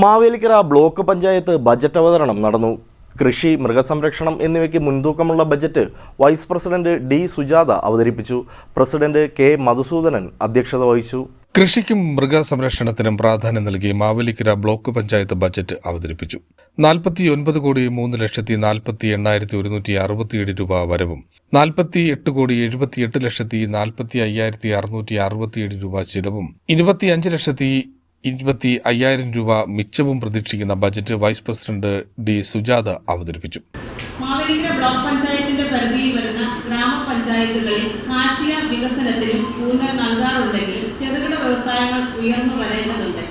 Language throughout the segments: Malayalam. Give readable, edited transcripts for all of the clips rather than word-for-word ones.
മാവേലിക്കര ബ്ലോക്ക് പഞ്ചായത്ത് ബജറ്റ് അവതരണം നടന്നു. കൃഷി, മൃഗസംരക്ഷണം എന്നിവയ്ക്ക് മുൻതൂക്കമുള്ള budget vice president D Sujatha അവതരിപ്പിച്ചു. പ്രസിഡന്റ് കെ മധുസൂദനൻ അധ്യക്ഷത വഹിച്ചു. കൃഷിക്കും മൃഗസംരക്ഷണത്തിനും പ്രാധാന്യം നൽകി മാവേലിക്കര ബ്ലോക്ക് പഞ്ചായത്ത് ബജറ്റ് അവതരിപ്പിച്ചു. 49,40,48,167 രൂപ വരവും 48,78,45,667 രൂപ ചിലവും 25,25,000 രൂപ മിച്ചവും പ്രതീക്ഷിക്കുന്ന budget vice president D Sujatha അവതരിപ്പിച്ചു. മാവേലിക്കര ബ്ലോക്ക് പഞ്ചായത്തിന്റെ പരിധിയിൽ വരുന്ന ഗ്രാമപഞ്ചായത്തുകളിൽ കാർഷിക വികസനത്തിനും ഊന്നൽ നൽകാറുണ്ടെങ്കിലും ചെറുകിട വ്യവസായങ്ങൾ ഉയർന്നു വരേണ്ടതുണ്ട്.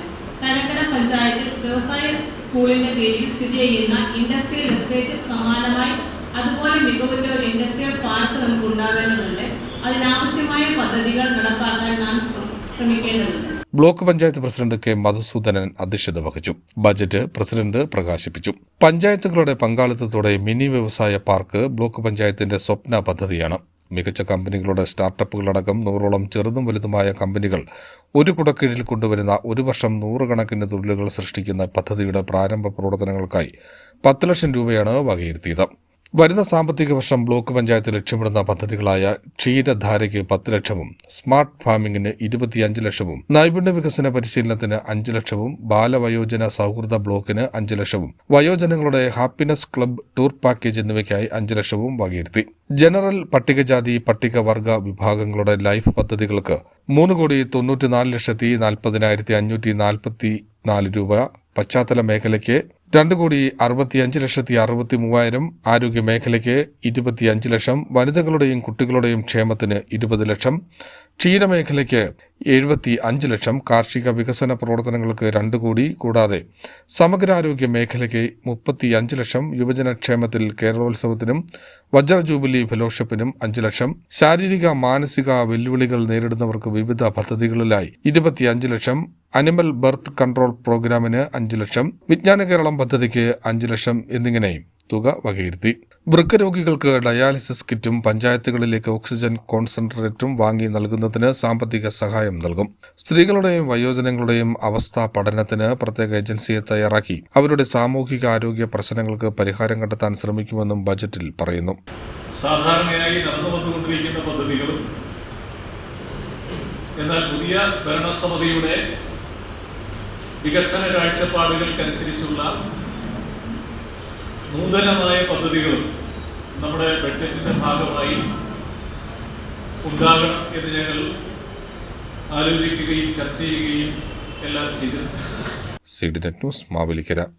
തഴക്കര പഞ്ചായത്തിൽ വ്യവസായ സ്കൂളിന്റെ കീഴിൽ സ്ഥിതി ചെയ്യുന്ന ഇൻഡസ്ട്രിയൽ എസ്റ്റേറ്റ് സമാനമായി അതുപോലെ മികവുറ്റ ഒരു ഇൻഡസ്ട്രിയൽ പാർക്ക് നമുക്ക് ഉണ്ടാവേണ്ടതുണ്ട്. അതിനാവശ്യമായ പദ്ധതികൾ നടപ്പാക്കാൻ നാം ശ്രമിക്കേണ്ടതുണ്ട്. Block panchayat president K Madhusoodanan അധ്യക്ഷത വഹിച്ചു. ബജറ്റ് പ്രസിഡന്റ് പ്രകാശിപ്പിച്ചു. പഞ്ചായത്തുകളുടെ പങ്കാളിത്തത്തോടെ മിനി വ്യവസായ പാർക്ക് ബ്ലോക്ക് പഞ്ചായത്തിന്റെ സ്വപ്ന പദ്ധതിയാണ്. മികച്ച കമ്പനികളുടെ സ്റ്റാർട്ടപ്പുകളടക്കം 100ഓളം ചെറുതും വലുതുമായ കമ്പനികൾ ഒരു കുടക്കീഴിൽ കൊണ്ടുവരുന്ന ഒരു വർഷം 100 കണക്കിന് തൊഴിലുകൾ സൃഷ്ടിക്കുന്ന പദ്ധതിയുടെ പ്രാരംഭ പ്രവർത്തനങ്ങൾക്കായി 10 ലക്ഷം രൂപയാണ് വകയിരുത്തിയത്. വരുന്ന സാമ്പത്തിക വർഷം ബ്ലോക്ക് പഞ്ചായത്ത് ലക്ഷ്യമിടുന്ന പദ്ധതികളായ ക്ഷീരധാരയ്ക്ക് 10 ലക്ഷവും സ്മാർട്ട് ഫാമിംഗിന് 25 ലക്ഷവും നൈപുണ്യ വികസന പരിശീലനത്തിന് 5 ലക്ഷവും ബാലവയോജന സൗഹൃദ ബ്ലോക്കിന് 5 ലക്ഷവും വയോജനങ്ങളുടെ ഹാപ്പിനെസ് ക്ലബ് ടൂർ പാക്കേജ് എന്നിവയ്ക്കായി 5 ലക്ഷവും വകയിരുത്തി. ജനറൽ, പട്ടികജാതി, പട്ടികവർഗ വിഭാഗങ്ങളുടെ ലൈഫ് പദ്ധതികൾക്ക് 3,94,40,544 രൂപ, പശ്ചാത്തല മേഖലയ്ക്ക് 2,65,63,000, ആരോഗ്യ മേഖലയ്ക്ക് 25 ലക്ഷം, വനിതകളുടെയും കുട്ടികളുടെയും ക്ഷേമത്തിന് 20 ലക്ഷം, ക്ഷീരമേഖലയ്ക്ക് 75 ലക്ഷം, കാർഷിക വികസന പ്രവർത്തനങ്ങൾക്ക് 2 കോടി, കൂടാതെ സമഗ്രാരോഗ്യ മേഖലയ്ക്ക് 35 ലക്ഷം, യുവജനക്ഷേമത്തിൽ കേരളോത്സവത്തിനും വജ്ര ജൂബിലി ഫെലോഷിപ്പിനും 5 ലക്ഷം, ശാരീരിക മാനസിക വെല്ലുവിളികൾ നേരിടുന്നവർക്ക് വിവിധ പദ്ധതികളിലായി 25 ലക്ഷം, അനിമൽ ബർത്ത് കൺട്രോൾ പ്രോഗ്രാമിന് 5 ലക്ഷം, വിജ്ഞാന കേരളം പദ്ധതിക്ക് 5 ലക്ഷം എന്നിങ്ങനെ തുക വകയിരുത്തി. വൃക്ക രോഗികൾക്ക് ഡയാലിസിസ് കിറ്റും പഞ്ചായത്തുകളിലേക്ക് ഓക്സിജൻ കോൺസെൻട്രേറ്ററും വാങ്ങി നൽകുന്നതിന് സാമ്പത്തിക സഹായം നൽകും. സ്ത്രീകളുടെയും വയോജനങ്ങളുടെയും അവസ്ഥ പഠനത്തിന് പ്രത്യേക ഏജൻസിയെ തയ്യാറാക്കി അവരുടെ സാമൂഹിക ആരോഗ്യ പ്രശ്നങ്ങൾക്ക് പരിഹാരം കണ്ടെത്താൻ ശ്രമിക്കുമെന്നും ബജറ്റിൽ പറയുന്നു. സാധാരണയായി നടന്നുവന്നുകൊണ്ടിരിക്കുന്ന പദ്ധതികളും എന്നാൽ പുതിയ ഭരണസമിതിയുടെ വികസന കാഴ്ചപ്പാടുകൾക്കനുസരിച്ചുള്ള നൂതനമായ പദ്ധതികളും നമ്മുടെ ബഡ്ജറ്റിന്റെ ഭാഗമായി ഉണ്ടാകണം എന്ന് ഞങ്ങൾ ആലോചിക്കുകയും ചർച്ച ചെയ്യുകയും എല്ലാം ചെയ്തിട്ടുണ്ട്. CDNet news, Mavelikkara.